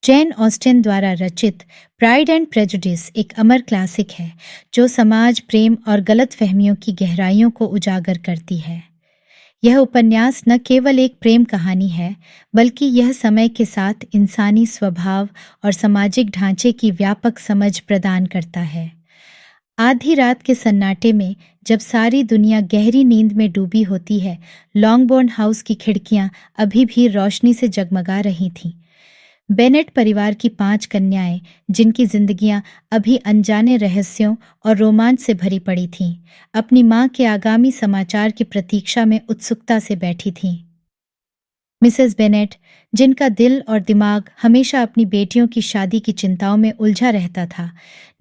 जैन ऑस्टेन द्वारा रचित pride and prejudice एक अमर क्लासिक है जो समाज, प्रेम और गलतफहमियों की गहराइयों को उजागर करती है। यह उपन्यास न केवल एक प्रेम कहानी है, बल्कि यह समय के साथ इंसानी स्वभाव और सामाजिक ढांचे की व्यापक समझ प्रदान करता है। आधी रात के सन्नाटे में जब सारी दुनिया गहरी नींद में डूबी होती है, लॉन्गबोर्न हाउस की खिड़कियां अभी भी रोशनी से जगमगा रही थीं। बेनेट परिवार की 5 कन्याएं, जिनकी जिंदगियां अभी अनजाने रहस्यों और रोमांच से भरी पड़ी थीं, अपनी मां के आगामी समाचार की प्रतीक्षा में उत्सुकता से बैठी थीं। मिसेस बेनेट, जिनका दिल और दिमाग हमेशा अपनी बेटियों की शादी की चिंताओं में उलझा रहता था,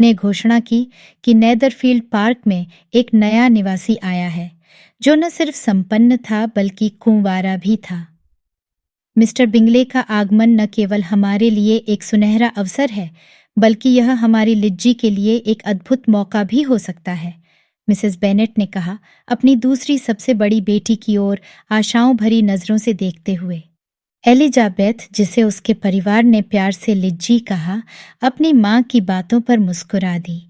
ने घोषणा की कि नेदरफील्ड पार्क में एक नया निवासी आया है, जो न सिर्फ संपन्न था बल्कि कुंवारा भी था। मिस्टर बिंगले का आगमन न केवल हमारे लिए एक सुनहरा अवसर है, बल्कि यह हमारी लिज्जी के लिए एक अद्भुत मौका भी हो सकता है, मिसेस बेनेट ने कहा, अपनी दूसरी सबसे बड़ी बेटी की ओर आशाओं भरी नजरों से देखते हुए। एलिजाबेथ, जिसे उसके परिवार ने प्यार से लिज्जी कहा, अपनी माँ की बातों पर मुस्कुरा दी।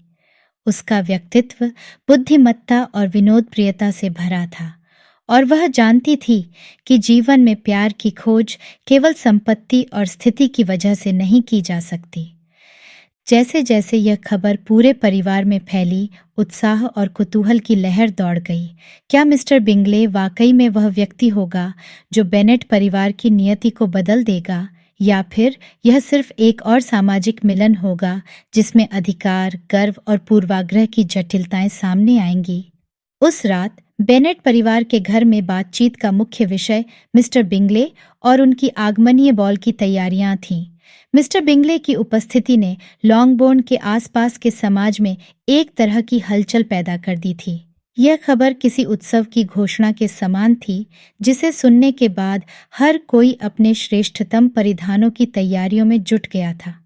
उसका व्यक्तित्व बुद्धिमत्ता और विनोदप्रियता से भरा था, और वह जानती थी कि जीवन में प्यार की खोज केवल संपत्ति और स्थिति की वजह से नहीं की जा सकती। जैसे जैसे यह खबर पूरे परिवार में फैली, उत्साह और कुतूहल की लहर दौड़ गई। क्या मिस्टर बिंगले वाकई में वह व्यक्ति होगा जो बेनेट परिवार की नियति को बदल देगा, या फिर यह सिर्फ एक और सामाजिक मिलन होगा जिसमें अधिकार, गर्व और पूर्वाग्रह की जटिलताएं सामने आएंगी? उस रात बेनेट परिवार के घर में बातचीत का मुख्य विषय मिस्टर बिंगले और उनकी आगमनीय बॉल की तैयारियां थीं। मिस्टर बिंगले की उपस्थिति ने लॉन्गबोर्न के आसपास के समाज में एक तरह की हलचल पैदा कर दी थी। यह खबर किसी उत्सव की घोषणा के समान थी, जिसे सुनने के बाद हर कोई अपने श्रेष्ठतम परिधानों की तैयारियों में जुट गया था।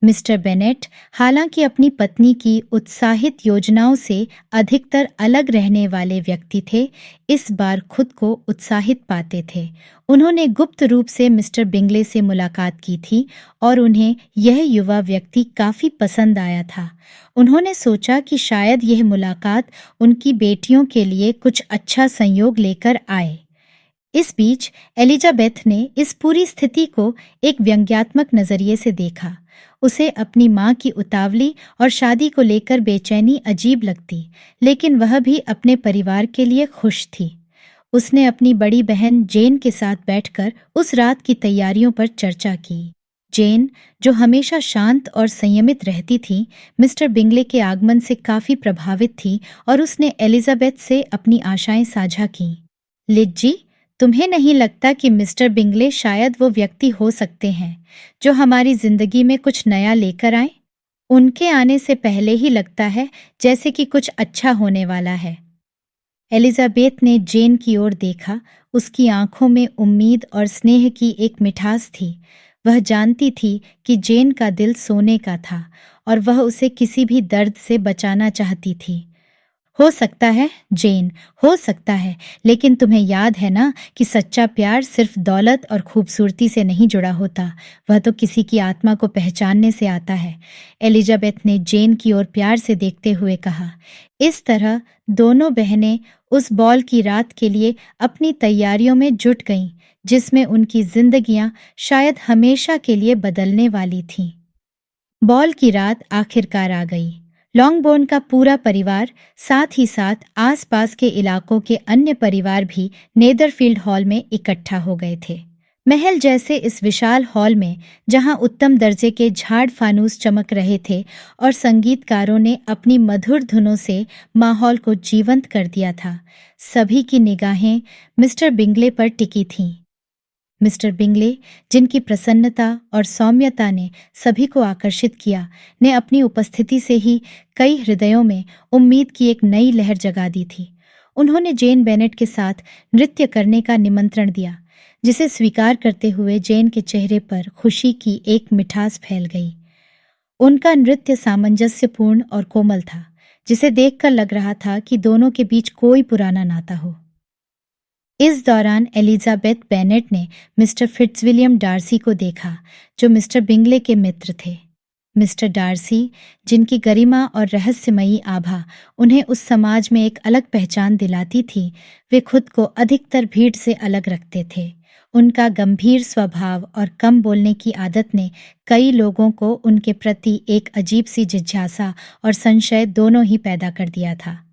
मिस्टर बेनेट, हालांकि अपनी पत्नी की उत्साहित योजनाओं से अधिकतर अलग रहने वाले व्यक्ति थे, इस बार खुद को उत्साहित पाते थे। उन्होंने गुप्त रूप से मिस्टर बिंगले से मुलाकात की थी और उन्हें यह युवा व्यक्ति काफी पसंद आया था। उन्होंने सोचा कि शायद यह मुलाकात उनकी बेटियों के लिए कुछ अच्छा संयोग लेकर आए। इस बीच एलिजाबेथ ने इस पूरी स्थिति को एक व्यंग्यात्मक नजरिए से देखा। उसे अपनी माँ की उतावली और शादी को लेकर बेचैनी अजीब लगती, लेकिन वह भी अपने परिवार के लिए खुश थी। उसने अपनी बड़ी बहन जेन के साथ बैठकर उस रात की तैयारियों पर चर्चा की। जेन, जो हमेशा शांत और संयमित रहती थी, मिस्टर बिंगले के आगमन से काफी प्रभावित थी और उसने एलिजाबेथ से अपनी आशाएं साझा की। लिज्जी, तुम्हें नहीं लगता कि मिस्टर बिंगले शायद वो व्यक्ति हो सकते हैं जो हमारी जिंदगी में कुछ नया लेकर आए? उनके आने से पहले ही लगता है जैसे कि कुछ अच्छा होने वाला है। एलिजाबेथ ने जेन की ओर देखा। उसकी आंखों में उम्मीद और स्नेह की एक मिठास थी। वह जानती थी कि जेन का दिल सोने का था और वह उसे किसी भी दर्द से बचाना चाहती थी। हो सकता है जेन, हो सकता है, लेकिन तुम्हें याद है ना कि सच्चा प्यार सिर्फ दौलत और खूबसूरती से नहीं जुड़ा होता, वह तो किसी की आत्मा को पहचानने से आता है। एलिजाबेथ ने जेन की ओर प्यार से देखते हुए कहा। इस तरह दोनों बहनें उस बॉल की रात के लिए अपनी तैयारियों में जुट गईं, जिसमें उनकी जिंदगियां शायद हमेशा के लिए बदलने वाली थीं। बॉल की रात आखिरकार आ गई। लॉन्गबोर्न का पूरा परिवार, साथ ही साथ आसपास के इलाकों के अन्य परिवार भी नेदरफील्ड हॉल में इकट्ठा हो गए थे। महल जैसे इस विशाल हॉल में, जहां उत्तम दर्जे के झाड़ फानूस चमक रहे थे और संगीतकारों ने अपनी मधुर धुनों से माहौल को जीवंत कर दिया था, सभी की निगाहें मिस्टर बिंगले पर टिकी थीं। मिस्टर बिंगले, जिनकी प्रसन्नता और सौम्यता ने सभी को आकर्षित किया, ने अपनी उपस्थिति से ही कई हृदयों में उम्मीद की एक नई लहर जगा दी थी। उन्होंने जेन बेनेट के साथ नृत्य करने का निमंत्रण दिया, जिसे स्वीकार करते हुए जेन के चेहरे पर खुशी की एक मिठास फैल गई। उनका नृत्य सामंजस्यपूर्ण और कोमल था, जिसे देखकर लग रहा था कि दोनों के बीच कोई पुराना नाता हो। इस दौरान एलिजाबेथ बेनेट ने मिस्टर फिट्जविलियम डार्सी को देखा, जो मिस्टर बिंगले के मित्र थे। मिस्टर डार्सी, जिनकी गरिमा और रहस्यमयी आभा उन्हें उस समाज में एक अलग पहचान दिलाती थी, वे खुद को अधिकतर भीड़ से अलग रखते थे। उनका गंभीर स्वभाव और कम बोलने की आदत ने कई लोगों को उनके प्रति एक अजीब सी जिज्ञासा और संशय दोनों ही पैदा कर दिया था।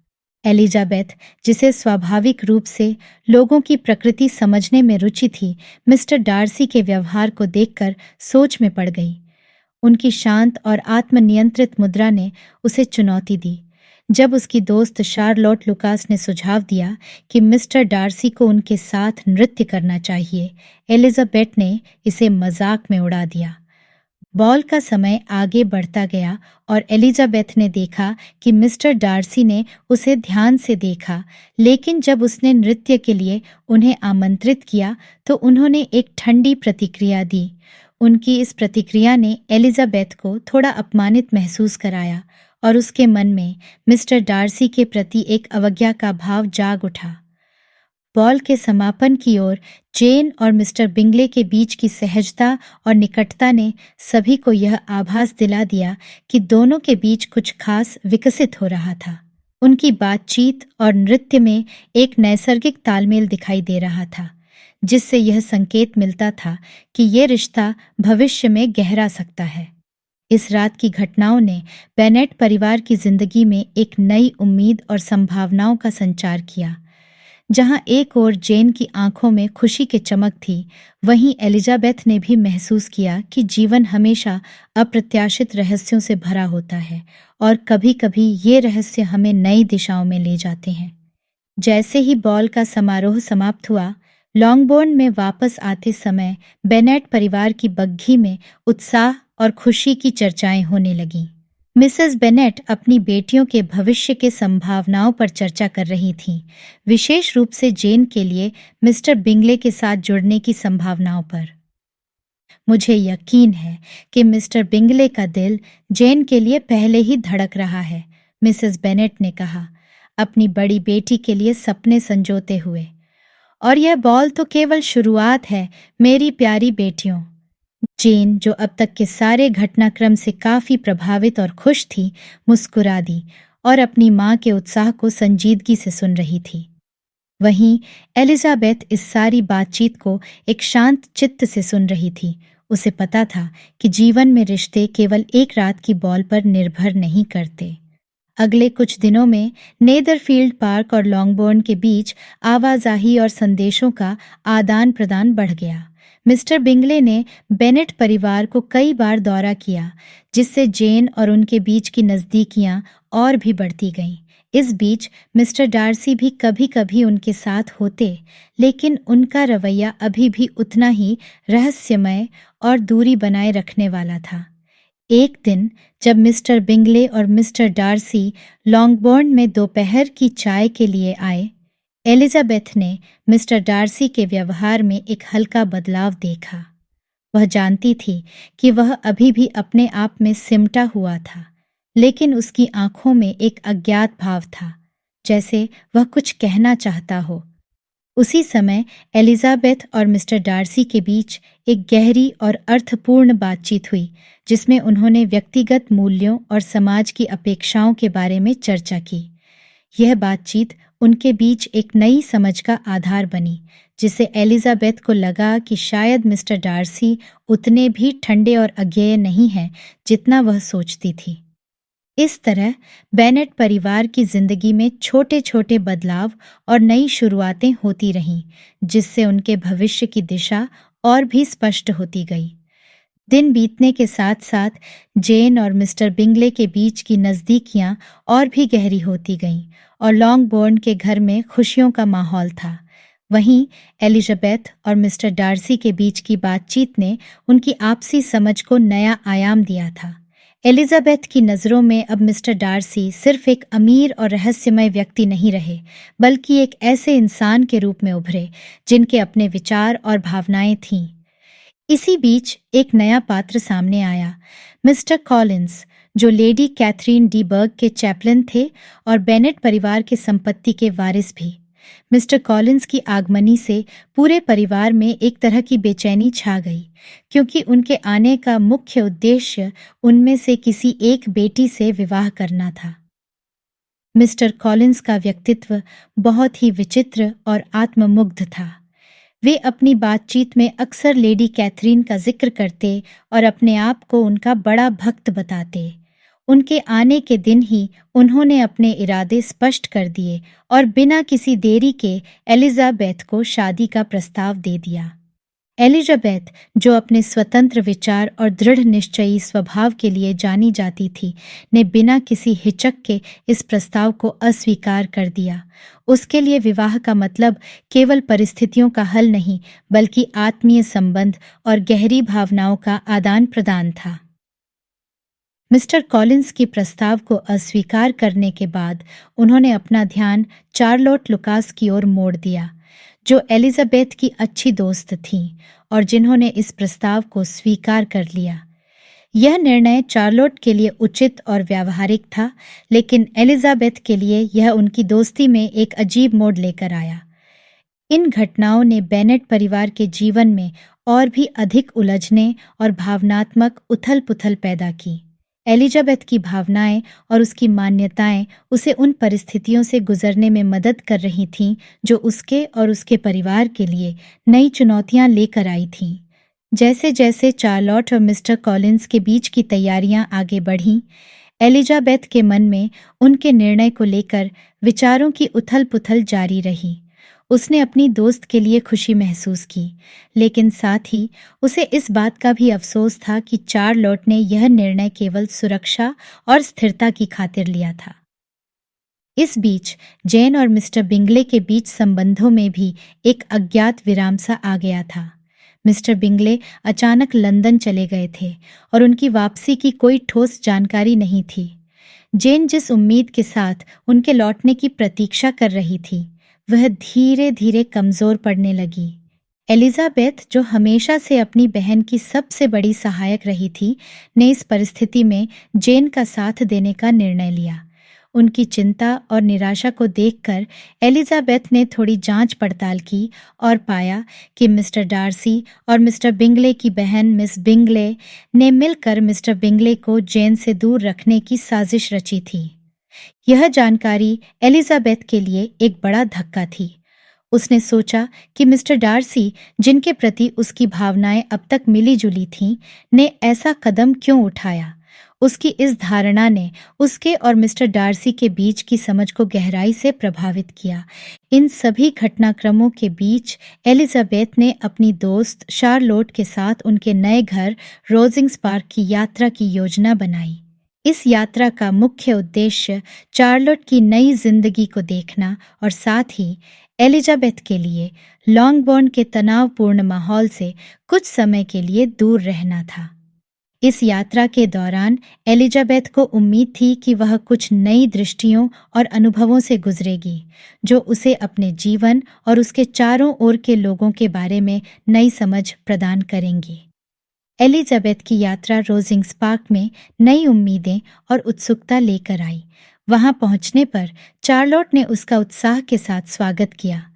एलिजाबेथ, जिसे स्वाभाविक रूप से लोगों की प्रकृति समझने में रुचि थी, मिस्टर डार्सी के व्यवहार को देखकर सोच में पड़ गई। उनकी शांत और आत्मनियंत्रित मुद्रा ने उसे चुनौती दी। जब उसकी दोस्त शार्लोट लुकास ने सुझाव दिया कि मिस्टर डार्सी को उनके साथ नृत्य करना चाहिए, एलिजाबेथ ने इसे मजाक में उड़ा दिया। बॉल का समय आगे बढ़ता गया और एलिजाबेथ ने देखा कि मिस्टर डार्सी ने उसे ध्यान से देखा, लेकिन जब उसने नृत्य के लिए उन्हें आमंत्रित किया तो उन्होंने एक ठंडी प्रतिक्रिया दी। उनकी इस प्रतिक्रिया ने एलिजाबेथ को थोड़ा अपमानित महसूस कराया और उसके मन में मिस्टर डार्सी के प्रति एक अवज्ञा का भाव जाग उठा। बॉल के समापन की ओर जेन और मिस्टर बिंगले के बीच की सहजता और निकटता ने सभी को यह आभास दिला दिया कि दोनों के बीच कुछ खास विकसित हो रहा था। उनकी बातचीत और नृत्य में एक नैसर्गिक तालमेल दिखाई दे रहा था, जिससे यह संकेत मिलता था कि ये रिश्ता भविष्य में गहरा सकता है। इस रात की घटनाओं ने बेनेट परिवार की जिंदगी में एक नई उम्मीद और संभावनाओं का संचार किया। जहां एक ओर जेन की आंखों में खुशी की चमक थी, वहीं एलिजाबेथ ने भी महसूस किया कि जीवन हमेशा अप्रत्याशित रहस्यों से भरा होता है और कभी-कभी ये रहस्य हमें नई दिशाओं में ले जाते हैं। जैसे ही बॉल का समारोह समाप्त हुआ, लॉन्गबोर्न में वापस आते समय बेनेट परिवार की बग्घी में उत्साह और खुशी की चर्चाएं होने लगीं। मिसेस बेनेट अपनी बेटियों के भविष्य के संभावनाओं पर चर्चा कर रही थीं, विशेष रूप से जेन के लिए मिस्टर बिंगले के साथ जुड़ने की संभावनाओं पर। मुझे यकीन है कि मिस्टर बिंगले का दिल जेन के लिए पहले ही धड़क रहा है, मिसेस बेनेट ने कहा, अपनी बड़ी बेटी के लिए सपने संजोते हुए। और यह बॉल तो केवल शुरुआत है, मेरी प्यारी बेटियों। जेन, जो अब तक के सारे घटनाक्रम से काफी प्रभावित और खुश थी, मुस्कुरा दी और अपनी मां के उत्साह को संजीदगी से सुन रही थी। वहीं एलिजाबेथ इस सारी बातचीत को एक शांत चित्त से सुन रही थी। उसे पता था कि जीवन में रिश्ते केवल एक रात की बॉल पर निर्भर नहीं करते। अगले कुछ दिनों में नेदरफील्ड पार्क और लॉन्गबोर्न के बीच आवाजाही और संदेशों का आदान प्रदान बढ़ गया। मिस्टर बिंगले ने बेनेट परिवार को कई बार दौरा किया, जिससे जेन और उनके बीच की नज़दीकियां और भी बढ़ती गईं। इस बीच मिस्टर डार्सी भी कभी-कभी उनके साथ होते, लेकिन उनका रवैया अभी भी उतना ही रहस्यमय और दूरी बनाए रखने वाला था। एक दिन जब मिस्टर बिंगले और मिस्टर डार्सी लॉन्गबोर्न में दोपहर की चाय के लिए आए, एलिजाबेथ ने मिस्टर डार्सी के व्यवहार में एक हल्का बदलाव देखा। वह जानती थी कि वह अभी भी अपने आप में सिमटा हुआ था, लेकिन उसकी आंखों में एक अज्ञात भाव था, जैसे वह कुछ कहना चाहता हो। उसी समय एलिजाबेथ और मिस्टर डार्सी के बीच एक गहरी और अर्थपूर्ण बातचीत हुई, जिसमें उन्होंने व्यक्तिगत मूल्यों और समाज की अपेक्षाओं के बारे में चर्चा की। यह बातचीत उनके बीच एक नई समझ का आधार बनी, जिससे एलिजाबेथ को लगा कि शायद मिस्टर डार्सी उतने भी ठंडे और अज्ञेय नहीं हैं जितना वह सोचती थी। इस तरह बेनेट परिवार की जिंदगी में छोटे छोटे बदलाव और नई शुरुआतें होती रहीं, जिससे उनके भविष्य की दिशा और भी स्पष्ट होती गई। दिन बीतने के साथ साथ जेन और मिस्टर बिंगले के बीच की नज़दीकियां और भी गहरी होती गईं और लॉन्गबोर्न के घर में खुशियों का माहौल था। वहीं एलिजाबेथ और मिस्टर डार्सी के बीच की बातचीत ने उनकी आपसी समझ को नया आयाम दिया था। एलिजाबेथ की नज़रों में अब मिस्टर डार्सी सिर्फ एक अमीर और रहस्यमय व्यक्ति नहीं रहे, बल्कि एक ऐसे इंसान के रूप में उभरे जिनके अपने विचार और भावनाएं थीं। इसी बीच एक नया पात्र सामने आया, मिस्टर कॉलिंस, जो लेडी कैथरीन डी बर्ग के चैपलन थे और बेनेट परिवार की संपत्ति के वारिस भी। मिस्टर कॉलिंस की आगमनी से पूरे परिवार में एक तरह की बेचैनी छा गई, क्योंकि उनके आने का मुख्य उद्देश्य उनमें से किसी एक बेटी से विवाह करना था। मिस्टर कॉलिंस का व्यक्तित्व बहुत ही विचित्र और आत्ममुग्ध था। वे अपनी बातचीत में अक्सर लेडी कैथरीन का जिक्र करते और अपने आप को उनका बड़ा भक्त बताते। उनके आने के दिन ही उन्होंने अपने इरादे स्पष्ट कर दिए और बिना किसी देरी के एलिजाबेथ को शादी का प्रस्ताव दे दिया। एलिजाबेथ, जो अपने स्वतंत्र विचार और दृढ़ निश्चयी स्वभाव के लिए जानी जाती थी, ने बिना किसी हिचक के इस प्रस्ताव को अस्वीकार कर दिया। उसके लिए विवाह का मतलब केवल परिस्थितियों का हल नहीं, बल्कि आत्मीय संबंध और गहरी भावनाओं का आदान प्रदान था। मिस्टर कॉलिंस के प्रस्ताव को अस्वीकार करने के बाद उन्होंने अपना ध्यान चार्लोट लुकास की ओर मोड़ दिया, जो एलिजाबेथ की अच्छी दोस्त थीं और जिन्होंने इस प्रस्ताव को स्वीकार कर लिया। यह निर्णय चार्लोट के लिए उचित और व्यावहारिक था, लेकिन एलिजाबेथ के लिए यह उनकी दोस्ती में एक अजीब मोड़ लेकर आया। इन घटनाओं ने बेनेट परिवार के जीवन में और भी अधिक उलझने और भावनात्मक उथल-पुथल पैदा की। एलिजाबेथ की भावनाएं और उसकी मान्यताएं उसे उन परिस्थितियों से गुजरने में मदद कर रही थीं जो उसके और उसके परिवार के लिए नई चुनौतियां लेकर आई थीं। जैसे जैसे चार्लोट और मिस्टर कॉलिंस के बीच की तैयारियां आगे बढ़ीं, एलिजाबेथ के मन में उनके निर्णय को लेकर विचारों की उथल-पुथल जारी रही। उसने अपनी दोस्त के लिए खुशी महसूस की, लेकिन साथ ही उसे इस बात का भी अफसोस था कि चार्लोट ने यह निर्णय केवल सुरक्षा और स्थिरता की खातिर लिया था। इस बीच जेन और मिस्टर बिंगले के बीच संबंधों में भी एक अज्ञात विराम सा आ गया था। मिस्टर बिंगले अचानक लंदन चले गए थे और उनकी वापसी की कोई ठोस जानकारी नहीं थी। जेन जिस उम्मीद के साथ उनके लौटने की प्रतीक्षा कर रही थी, वह धीरे धीरे कमजोर पड़ने लगी। एलिजाबेथ, जो हमेशा से अपनी बहन की सबसे बड़ी सहायक रही थी, ने इस परिस्थिति में जेन का साथ देने का निर्णय लिया। उनकी चिंता और निराशा को देखकर एलिजाबेथ ने थोड़ी जांच पड़ताल की और पाया कि मिस्टर डार्सी और मिस्टर बिंगले की बहन मिस बिंगले ने मिलकर मिस्टर बिंगले को जेन से दूर रखने की साजिश रची थी। यह जानकारी एलिजाबेथ के लिए एक बड़ा धक्का थी। उसने सोचा कि मिस्टर डार्सी, जिनके प्रति उसकी भावनाएं अब तक मिली-जुली थीं, ने ऐसा कदम क्यों उठाया। उसकी इस धारणा ने उसके और मिस्टर डार्सी के बीच की समझ को गहराई से प्रभावित किया। इन सभी घटनाक्रमों के बीच एलिजाबेथ ने अपनी दोस्त शार्लोट के साथ उनके नए घर रोजिंग्स पार्क की यात्रा की योजना बनाई। इस यात्रा का मुख्य उद्देश्य चार्लोट की नई जिंदगी को देखना और साथ ही एलिजाबेथ के लिए लॉन्गबोर्न के तनावपूर्ण माहौल से कुछ समय के लिए दूर रहना था। इस यात्रा के दौरान एलिजाबेथ को उम्मीद थी कि वह कुछ नई दृष्टियों और अनुभवों से गुजरेगी, जो उसे अपने जीवन और उसके चारों ओर के लोगों के बारे में नई समझ प्रदान करेंगी। एलिजाबेथ की यात्रा रोजिंग्स पार्क में नई उम्मीदें और उत्सुकता लेकर आई। वहां पहुंचने पर चार्लोट ने उसका उत्साह के साथ स्वागत किया।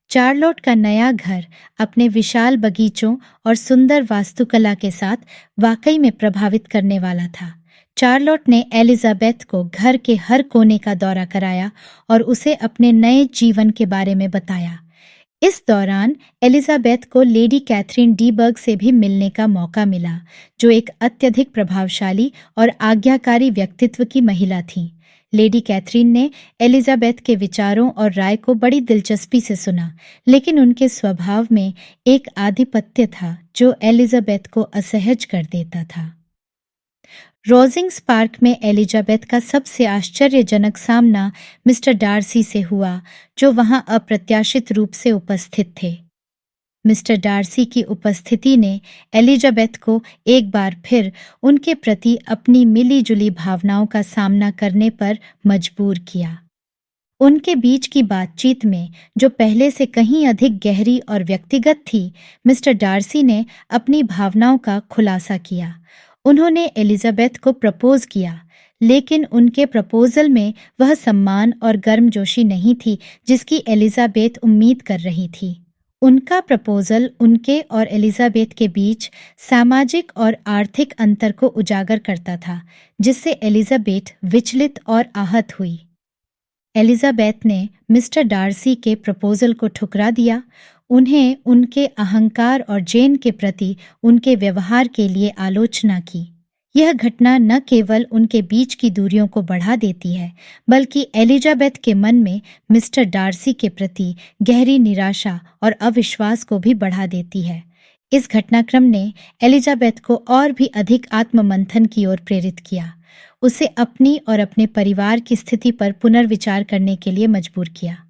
चार्लोट का नया घर अपने विशाल बगीचों और सुंदर वास्तुकला के साथ वाकई में प्रभावित करने वाला था। चार्लोट ने एलिजाबेथ को घर के हर कोने का दौरा कराया और उसे अपने नए जीवन के बारे में बताया। इस दौरान एलिजाबेथ को लेडी कैथरीन डी बर्ग से भी मिलने का मौका मिला, जो एक अत्यधिक प्रभावशाली और आज्ञाकारी व्यक्तित्व की महिला थीं। लेडी कैथरीन ने एलिजाबेथ के विचारों और राय को बड़ी दिलचस्पी से सुना, लेकिन उनके स्वभाव में एक आधिपत्य था जो एलिजाबेथ को असहज कर देता था। रोजिंग्स पार्क में एलिजाबेथ का सबसे आश्चर्यजनक सामना मिस्टर डार्सी से हुआ, जो वहां अप्रत्याशित रूप से उपस्थित थे। मिस्टर डार्सी की उपस्थिति ने एलिजाबेथ को एक बार फिर उनके प्रति अपनी मिली-जुली भावनाओं का सामना करने पर मजबूर किया। उनके बीच की बातचीत में, जो पहले से कहीं अधिक गहरी और व्यक्तिगत थी, मिस्टर डार्सी ने अपनी भावनाओं का खुलासा किया। उन्होंने एलिजाबेथ को प्रपोज किया, लेकिन उनके प्रपोजल में वह सम्मान और गर्मजोशी नहीं थी जिसकी एलिजाबेथ उम्मीद कर रही थी। उनका प्रपोजल उनके और एलिजाबेथ के बीच सामाजिक और आर्थिक अंतर को उजागर करता था, जिससे एलिजाबेथ विचलित और आहत हुई। एलिजाबेथ ने मिस्टर डार्सी के प्रपोजल को ठुकरा दिया। उन्हें उनके अहंकार और जेन के प्रति उनके व्यवहार के लिए आलोचना की। यह घटना न केवल उनके बीच की दूरियों को बढ़ा देती है, बल्कि एलिजाबेथ के मन में मिस्टर डार्सी के प्रति गहरी निराशा और अविश्वास को भी बढ़ा देती है। इस घटनाक्रम ने एलिजाबेथ को और भी अधिक आत्ममंथन की ओर प्रेरित किया। उसे अपनी और अपने परिवार की स्थिति पर पुनर्विचार करने के लिए मजबूर किया।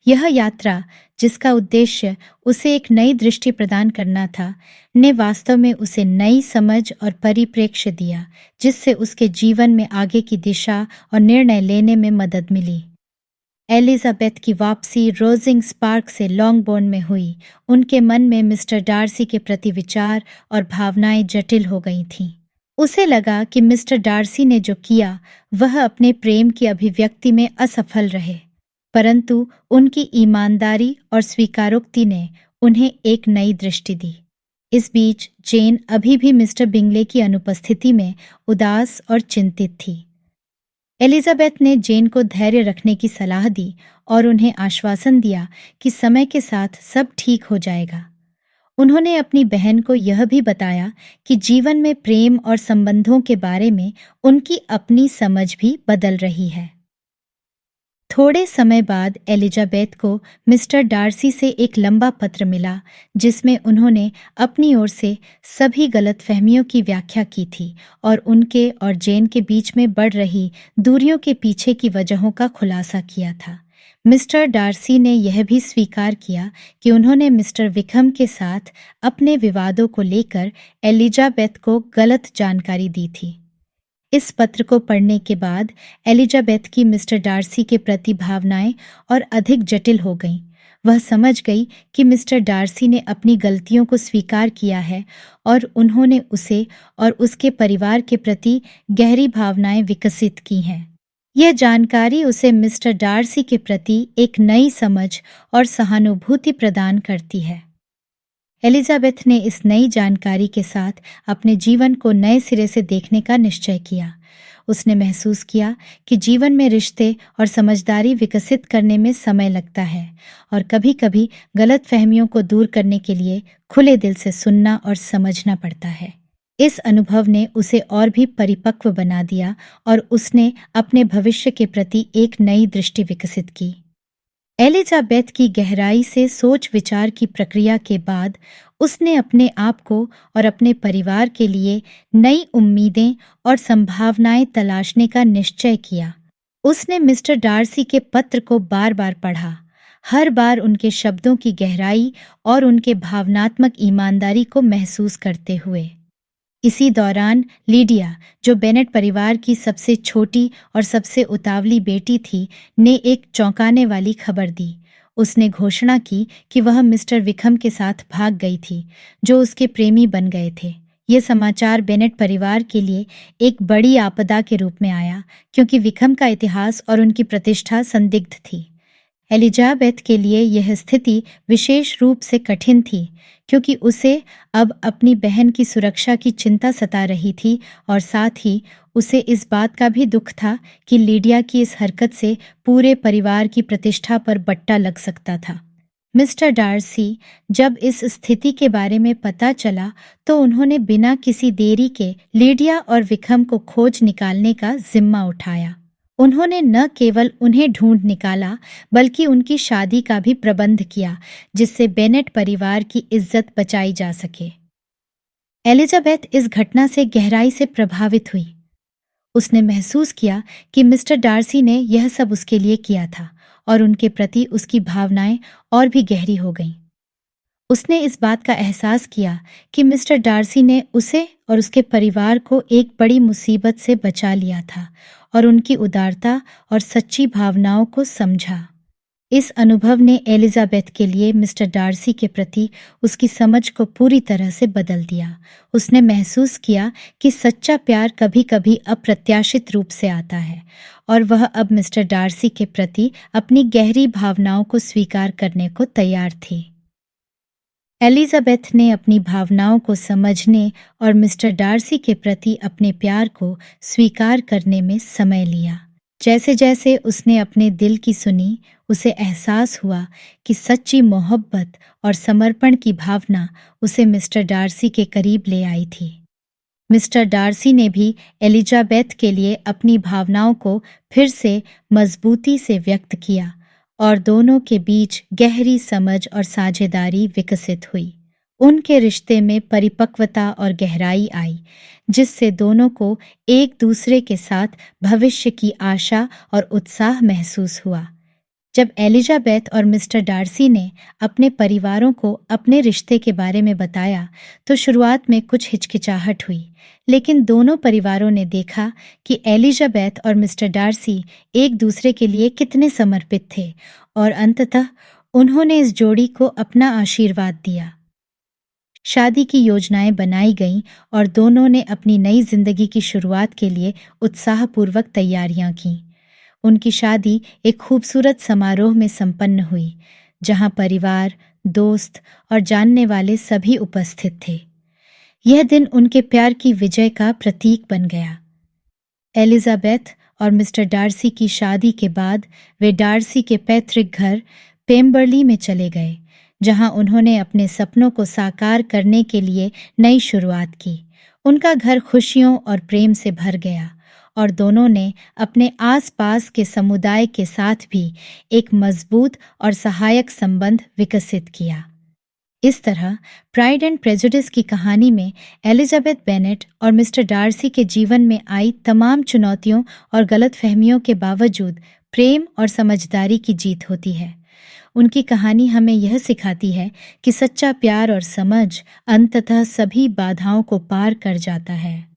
यह यात्रा, जिसका उद्देश्य उसे एक नई दृष्टि प्रदान करना था, ने वास्तव में उसे नई समझ और परिप्रेक्ष्य दिया, जिससे उसके जीवन में आगे की दिशा और निर्णय लेने में मदद मिली। एलिजाबेथ की वापसी रोजिंग्स पार्क से लॉन्गबोर्न में हुई। उनके मन में मिस्टर डार्सी के प्रति विचार और भावनाएं जटिल हो गई थीं। उसे लगा कि मिस्टर डार्सी ने जो किया वह अपने प्रेम की अभिव्यक्ति में असफल रहे, परंतु उनकी ईमानदारी और स्वीकारोक्ति ने उन्हें एक नई दृष्टि दी। इस बीच जेन अभी भी मिस्टर बिंगले की अनुपस्थिति में उदास और चिंतित थी। एलिजाबेथ ने जेन को धैर्य रखने की सलाह दी और उन्हें आश्वासन दिया कि समय के साथ सब ठीक हो जाएगा। उन्होंने अपनी बहन को यह भी बताया कि जीवन में प्रेम और संबंधों के बारे में उनकी अपनी समझ भी बदल रही है। थोड़े समय बाद एलिजाबेथ को मिस्टर डार्सी से एक लंबा पत्र मिला, जिसमें उन्होंने अपनी ओर से सभी गलतफहमियों की व्याख्या की थी और उनके और जेन के बीच में बढ़ रही दूरियों के पीछे की वजहों का खुलासा किया था। मिस्टर डार्सी ने यह भी स्वीकार किया कि उन्होंने मिस्टर विकहम के साथ अपने विवादों को लेकर एलिजाबेथ को गलत जानकारी दी थी। इस पत्र को पढ़ने के बाद एलिजाबेथ की मिस्टर डार्सी के प्रति भावनाएं और अधिक जटिल हो गईं। वह समझ गई कि मिस्टर डार्सी ने अपनी गलतियों को स्वीकार किया है और उन्होंने उसे और उसके परिवार के प्रति गहरी भावनाएं विकसित की हैं। यह जानकारी उसे मिस्टर डार्सी के प्रति एक नई समझ और सहानुभूति प्रदान करती है। एलिजाबेथ ने इस नई जानकारी के साथ अपने जीवन को नए सिरे से देखने का निश्चय किया। उसने महसूस किया कि जीवन में रिश्ते और समझदारी विकसित करने में समय लगता है और कभी-कभी गलतफहमियों को दूर करने के लिए खुले दिल से सुनना और समझना पड़ता है। इस अनुभव ने उसे और भी परिपक्व बना दिया और उसने अपने भविष्य के प्रति एक नई दृष्टि विकसित की। एलिजाबेथ की गहराई से सोच विचार की प्रक्रिया के बाद उसने अपने आप को और अपने परिवार के लिए नई उम्मीदें और संभावनाएं तलाशने का निश्चय किया। उसने मिस्टर डार्सी के पत्र को बार-बार पढ़ा, हर बार उनके शब्दों की गहराई और उनके भावनात्मक ईमानदारी को महसूस करते हुए। इसी दौरान लीडिया, जो बेनेट परिवार की सबसे छोटी और सबसे उतावली बेटी थी, ने एक चौंकाने वाली खबर दी। उसने घोषणा की कि वह मिस्टर विकहम के साथ भाग गई थी, जो उसके प्रेमी बन गए थे। ये समाचार बेनेट परिवार के लिए एक बड़ी आपदा के रूप में आया, क्योंकि विकहम का इतिहास और उनकी प्रतिष्ठा संदिग्ध थी। एलिजाबेथ के लिए यह स्थिति विशेष रूप से कठिन थी, क्योंकि उसे अब अपनी बहन की सुरक्षा की चिंता सता रही थी और साथ ही उसे इस बात का भी दुख था कि लीडिया की इस हरकत से पूरे परिवार की प्रतिष्ठा पर बट्टा लग सकता था। मिस्टर डार्सी जब इस स्थिति के बारे में पता चला तो उन्होंने बिना किसी देरी के लीडिया और विकहम को खोज निकालने का जिम्मा उठाया। उन्होंने न केवल उन्हें ढूंढ निकाला, बल्कि उनकी शादी का भी प्रबंध किया, जिससे बेनेट परिवार की इज्जत बचाई जा सके। एलिजाबेथ इस घटना से गहराई से प्रभावित हुई। उसने महसूस किया कि मिस्टर डार्सी ने यह सब उसके लिए किया था और उनके प्रति उसकी भावनाएं और भी गहरी हो गईं। उसने इस बात का एहसास किया कि मिस्टर डार्सी ने उसे और उसके परिवार को एक बड़ी मुसीबत से बचा लिया था और उनकी उदारता और सच्ची भावनाओं को समझा। इस अनुभव ने एलिजाबेथ के लिए मिस्टर डार्सी के प्रति उसकी समझ को पूरी तरह से बदल दिया। उसने महसूस किया कि सच्चा प्यार कभी-कभी अप्रत्याशित रूप से आता है और वह अब मिस्टर डार्सी के प्रति अपनी गहरी भावनाओं को स्वीकार करने को तैयार थी। एलिजाबेथ ने अपनी भावनाओं को समझने और मिस्टर डार्सी के प्रति अपने प्यार को स्वीकार करने में समय लिया। जैसे जैसे उसने अपने दिल की सुनी, उसे एहसास हुआ कि सच्ची मोहब्बत और समर्पण की भावना उसे मिस्टर डार्सी के करीब ले आई थी। मिस्टर डार्सी ने भी एलिजाबेथ के लिए अपनी भावनाओं को फिर से मजबूती से व्यक्त किया और दोनों के बीच गहरी समझ और साझेदारी विकसित हुई। उनके रिश्ते में परिपक्वता और गहराई आई, जिससे दोनों को एक दूसरे के साथ भविष्य की आशा और उत्साह महसूस हुआ। जब एलिजाबेथ और मिस्टर डार्सी ने अपने परिवारों को अपने रिश्ते के बारे में बताया, तो शुरुआत में कुछ हिचकिचाहट हुई, लेकिन दोनों परिवारों ने देखा कि एलिजाबेथ और मिस्टर डार्सी एक दूसरे के लिए कितने समर्पित थे और अंततः उन्होंने इस जोड़ी को अपना आशीर्वाद दिया। शादी की योजनाएं बनाई गईं और दोनों ने अपनी नई जिंदगी की शुरुआत के लिए उत्साहपूर्वक तैयारियां कीं। उनकी शादी एक खूबसूरत समारोह में संपन्न हुई, जहां परिवार, दोस्त और जानने वाले सभी उपस्थित थे। यह दिन उनके प्यार की विजय का प्रतीक बन गया। एलिजाबेथ और मिस्टर डार्सी की शादी के बाद वे डार्सी के पैतृक घर पेम्बर्ली में चले गए, जहां उन्होंने अपने सपनों को साकार करने के लिए नई शुरुआत की। उनका घर खुशियों और प्रेम से भर गया और दोनों ने अपने आसपास के समुदाय के साथ भी एक मजबूत और सहायक संबंध विकसित किया। इस तरह प्राइड एंड प्रेजुडिस की कहानी में एलिजाबेथ बेनेट और मिस्टर डार्सी के जीवन में आई तमाम चुनौतियों और गलतफहमियों के बावजूद प्रेम और समझदारी की जीत होती है। उनकी कहानी हमें यह सिखाती है कि सच्चा प्यार और समझ अंततः सभी बाधाओं को पार कर जाता है।